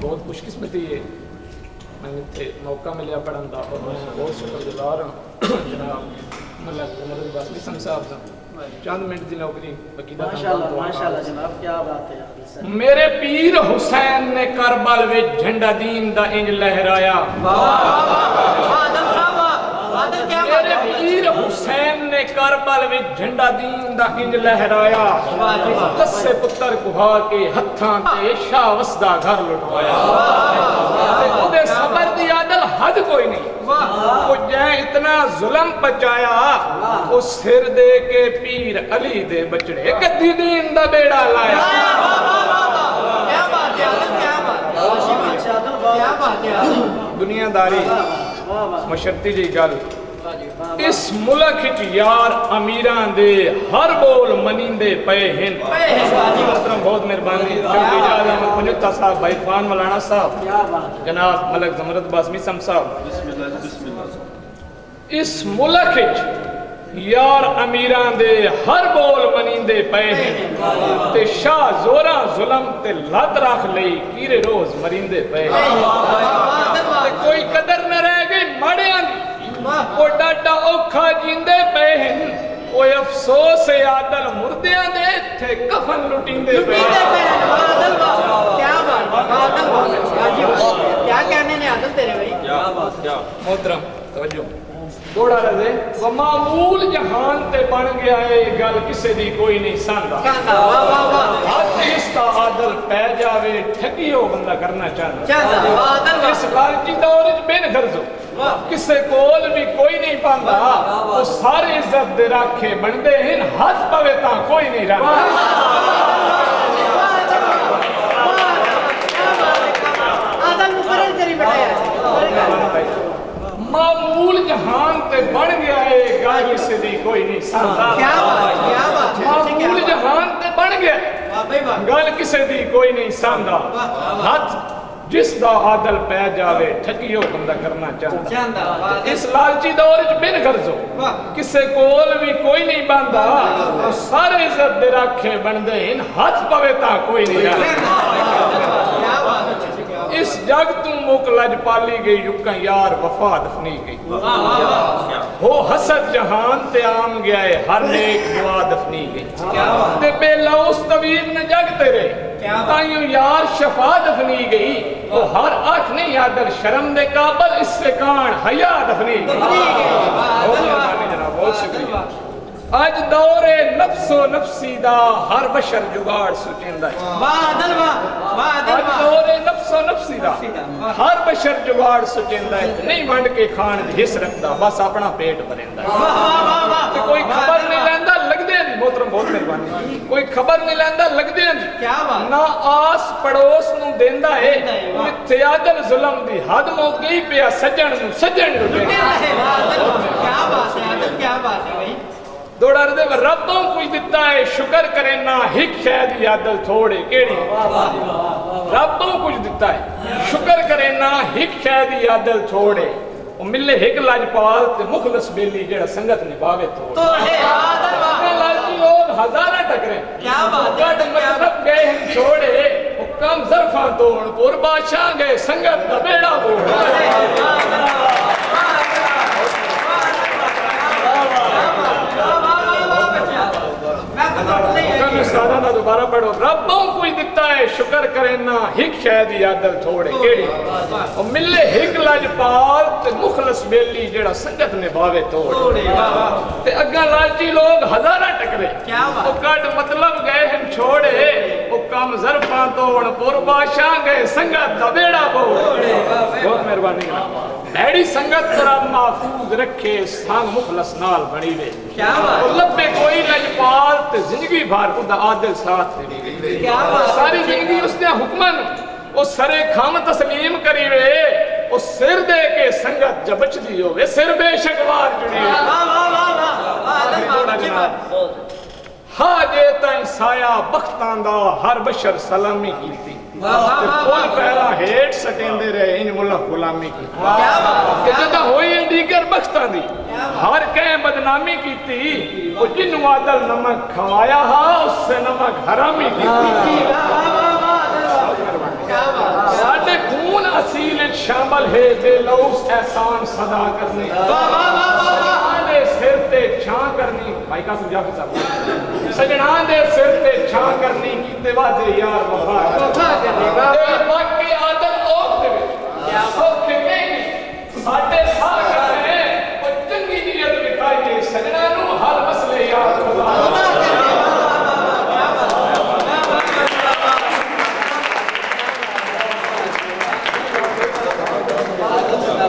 बहुत खुशकिस्मती है मैं इतने मौका मिले पढ़न का और मैं बहुत शुक्रगुजार हाँ जनाब मतलब जमरुद्दीन बासमी साहब का चंद मिनट की नौकरी माशाल्लाह जनाब क्या बात है। मेरे पीर हुसैन ने करबल विच झंडा दीन दा इंज लहराया। मेरे पीर हुसैन ने करबल विच झंडा दीन दा इंज लहराया। दसे पुत्र कुहा के हत्थां ते शाह वसदा घर लुटवाया। ते ओदे सबर दी आदल हद कोई नहीं। वो जै इतना जुल्म पचाया वो सिर दे के पीर अली दे बचड़े गद्दी दीन दा बेड़ा लाया। दुनियादारी मशरती जी गल इस मुल्क च यार अमीरां दे हर बोल मनींदे पे हैं। बहुत मेहरबानी साहब भाई फान मौलाना साहब जनाब मलक जमरुद्दीन बासमी साहब इस मुल्क च यार अमीरां दे हर बोल मनींदे पे हैं ते शाह जोरा जुल्म ते लत रख लई कीरे रोज मरींदे पे कोई कदर न रह गई माड़ियां दी वो डाडा औखा जींदे पे हैं वो अफसोस है आदल मुर्दियां दे थे कफन लुटींदे पे क्या कहने ने आदल तेरे भाई क्या बात क्या मोहतरम तवज्जो थोड़ा रहे वो मामूल जहान ते बन गया है गल किसे दी कोई नहीं सांदा। इसका आदल पै जावे ठगी हो बंदा करना चाहता इस लालची दौर च बिन गर्जो किसे कोल भी कोई नहीं पांदा वो सारे इज्जत दे राखे बनदे हैं हाथ पवे ता कोई नहीं रहा। मामूल जहान ते बन गया है गल किसे दी कोई नहीं सांदा। मामूल जहान ते बन गया गल किसे दी कोई नहीं सांदा। हाथ जिस दा आदल पै जावे ठगियो बंदा करना चाहता इस लालची दौर च बिन गर्जो किसे कोल भी कोई नहीं बांधा सारे इज्जत दे राखे बनदे इन हाथ पवे ता कोई नहीं रहा। इस जग तू मुक लज पाली गई युका यार वफा दफनी गई हो हसद जहान ते आम गया है हर नेक दुआ दफनी गई ते बेला उस तबीब ने जग तेरे ताइयों यार शफा दफनी गई वो हर आँख नहीं आदर शर्म दे काबल इससे कान हया दफनी गई। बहुत शुक्रिया। आज दौरे नफ्सो नफ्सी दा हर बशर जुगाड़ सुचेंदा है। आज दौरे नफ्सो नफ्सी दा हर बशर जुगाड़ सुचेंदा है नहीं वंड के खान दी हिस्स रखदा बस अपना पेट भरेंदा है। कोई खबर नहीं लैंदा लगदे नहीं मोहतरम बहुत मेहरबानी कोई खबर नहीं लैंदा लगदे नहीं ना आस पड़ोस नू देंदा है इत्थे आदल जुल्म दी हद मुक गई पिया सज्जन नू सज्जन लुटे। क्या बात है क्या बात है भाई दौड़ा दे रब्बों कुछ दिता है शुक्र करे ना हिक शायद आदल थोड़े केड़ी रब्बों कुछ दिता है शुक्र करे ना हिक शायद आदल थोड़े वो मिले हिक लाजपाल ते मुखलस बेली जेड़ा संगत निभावे तो लालची लोग हजारा टकरे क्या बात है मतलब गए हम छोड़े वो कम जरफा तोड़ पुर बादशाह गए संगत दा बेड़ा बोल। दोबारा पढ़ो रब्बों कोई दिता है शुक्र करे ना हिक शायद आदल थोड़े केड़ी और मिले हिक लाजपाल ते मुखलस बेली जेड़ा संगत निभावे तोड़े ते अग्गा लालची लोग हजारा टकरे वो कट मतलब गए हैं छोड़े वो कम जरफा तोड़ पुर बादशाह गए संगत दा बेड़ा बोल। बहुत मेहरबानी ऐड़ी संगत तरह महफूज रखे संग मुखलस नाल बनी वे लब्बे कोई लजपाल ते जिंदगी भर उदा आदिल साथ दे सारी जिंदगी उसने हुक्मन वो सरे खाम तस्लीम करी वे वो सिर दे के संगत जबच दी होवे सिर बेशक वार जुड़ी हाजे ताई साया बख्तां दा हर बशर सलामी कीती फुल पैरा हेठ सटेंदे रहे इन मुल्क गुलामी की जदा होई दीगर बख्तां दी हर कह बदनामी कीती वो जिन्नू आदल नमक खवाया हा उससे नमक हरामी कीती साडे है बेलौस एहसान सदा करने सजना दे सिर ते छां करनी भाई का समझा फिर साहब सजना दे सिर ते छां करनी कीते वादे यार वफा वफा करनी वाकई